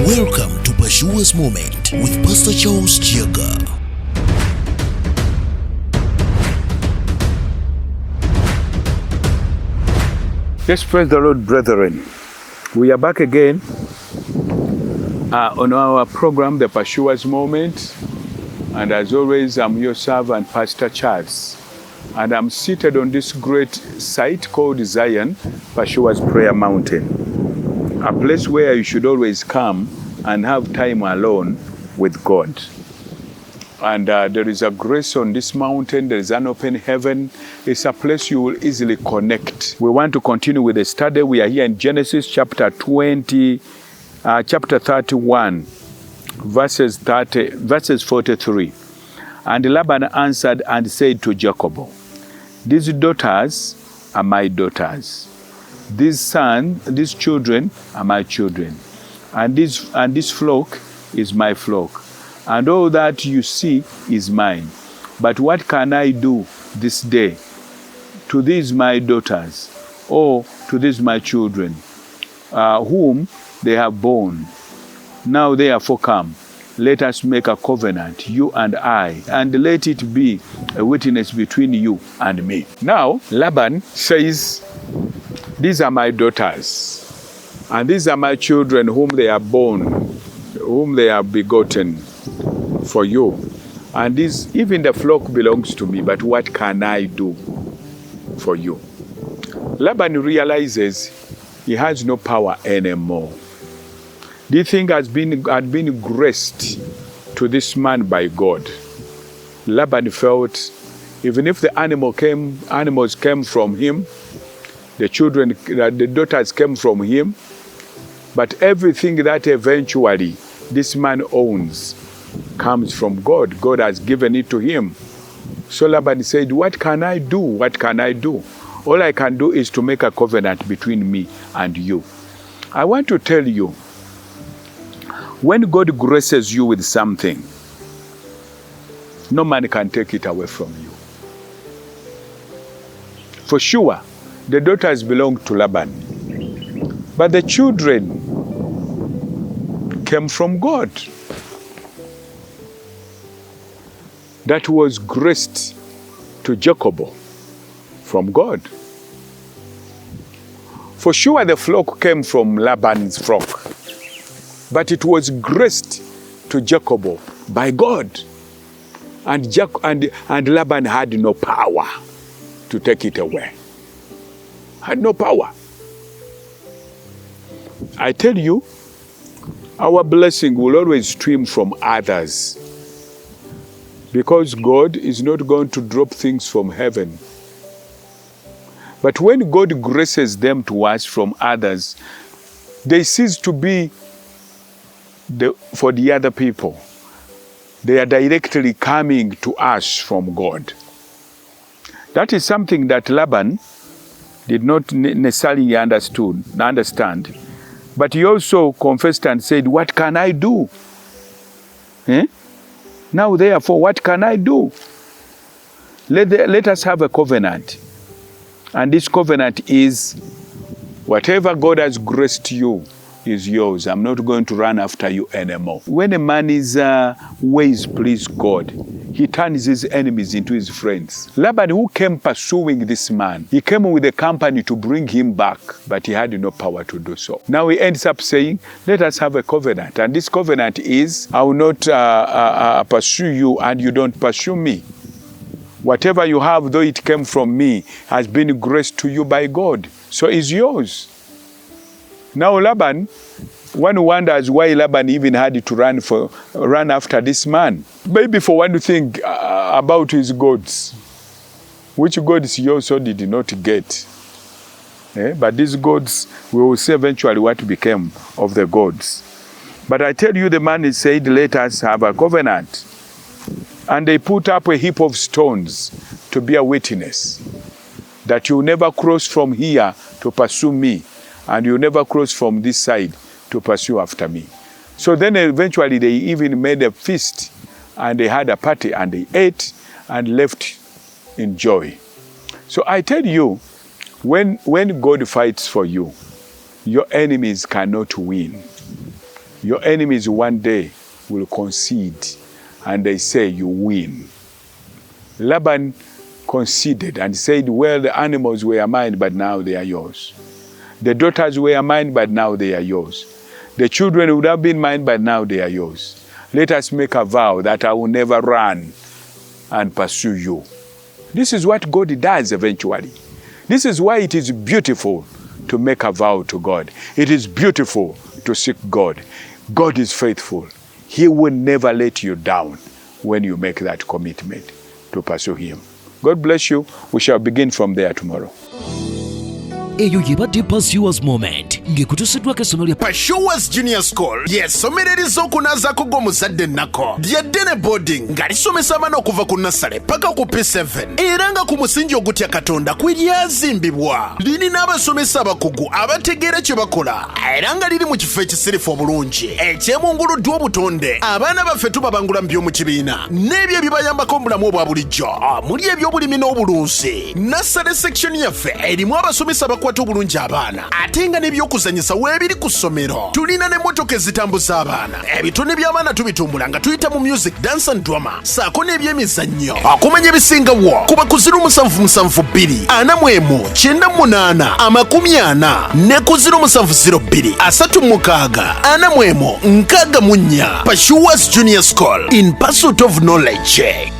Welcome to Pashua's Moment with Pastor Charles Kiyaga. Yes, praise the Lord, brethren. We are back again on our program, the Pashua's Moment. And as always, I'm your servant, Pastor Charles. And I'm seated on this great site called Zion, Pashua's Prayer Mountain. A place where you should always come and have time alone with God. And there is a grace on this mountain. There is an open heaven. It's a place you will easily connect. We want to continue with the study. We are here in Genesis chapter 31, verses 43. And Laban answered and said to Jacob, "These daughters are my daughters. These children are my children. And this flock is my flock. And all that you see is mine. But what can I do this day to these my daughters, or to these my children, whom they have borne? Now therefore come, let us make a covenant, you and I, and let it be a witness between you and me." Now Laban says, "These are my daughters, and these are my children whom they are born, whom they have begotten for you. And even the flock belongs to me, but what can I do for you?" Laban realizes he has no power anymore. This thing had been graced to this man by God. Laban felt even if the animals came from him, the daughters came from him, but everything that eventually this man owns comes from God. God has given it to him. So Laban said, "What can I do? What can I do? All I can do is to make a covenant between me and you." I want to tell you, when God graces you with something, no man can take it away from you. For sure, the daughters belong to Laban, but the children came from God. That was graced to Jacob from God. For sure, the flock came from Laban's flock, but it was graced to Jacob by God. And Laban had no power to take it away. Had no power. I tell you, our blessing will always stream from others, because God is not going to drop things from heaven. But when God graces them to us from others, they cease to be for the other people. They are directly coming to us from God. That is something that Laban did not necessarily understand. But he also confessed and said, "What can I do? Now therefore, what can I do? Let us have a covenant." And this covenant is, whatever God has graced you is yours. I'm not going to run after you anymore. When a man's ways please God, he turns his enemies into his friends. Laban, who came pursuing this man, he came with a company to bring him back, but he had no power to do so. Now he ends up saying, "Let us have a covenant." And this covenant is, I will not pursue you and you don't pursue me. Whatever you have, though it came from me, has been graced to you by God, so it's yours. Now Laban, one wonders why Laban even had to run after this man. Maybe for one to think about his gods, which gods he also did not get. But these gods, we will see eventually what became of the gods. But I tell you, the man said, "Let us have a covenant." And they put up a heap of stones to be a witness that you never cross from here to pursue me, and you never cross from this side to pursue after me. So then eventually they even made a feast, and they had a party, and they ate and left in joy. So I tell you, when God fights for you, your enemies cannot win. Your enemies one day will concede and they say you win. Laban conceded and said, well, the animals were mine, but now they are yours. The daughters were mine, but now they are yours. The children would have been mine, but now they are yours. Let us make a vow that I will never run and pursue you. This is what God does eventually. This is why it is beautiful to make a vow to God. It is beautiful to seek God. God is faithful. He will never let you down when you make that commitment to pursue him. God bless you. We shall begin from there tomorrow. Eyo yibadde Pursuers Moment ng'ekutuusiddwako essomero lya Pursuers Junior School ly'essomereriza okunazaako gw'omuzadde nnako lyaddene boarding nga lisomesa abaana okuva ku nasale paka ku P7 era nga ku musingi ogutya Katonda kwe lyazimbibwa. Lirina abasomesa abakugu abategeera kye bakola era nga liri mu kifo ekisirifu obulungi ekyemunguluddwa obutonde. Abaana baffe tubabangula mu by'omu kibiina n'ebyo ebibayambako mu bulamu obwa bulijjo muli eby'obulimi n'obulunzi. Nasale section yaffe erimu abasomesa bakwata obulungi abaana ate nga n'ebyokuzanyisa weebiri ku ssomero. Tulina n'emmotoka ezitambuza abaana. Ebitone by'abaana tubitumbula nga tuyita mu music, dance and drama saako n'ebyemizannyo. Okumanya ebisingawo kuba ku 0772 41 98 ne ku 0702 36 44. Pursuers Junior School, in pursuit of knowledge.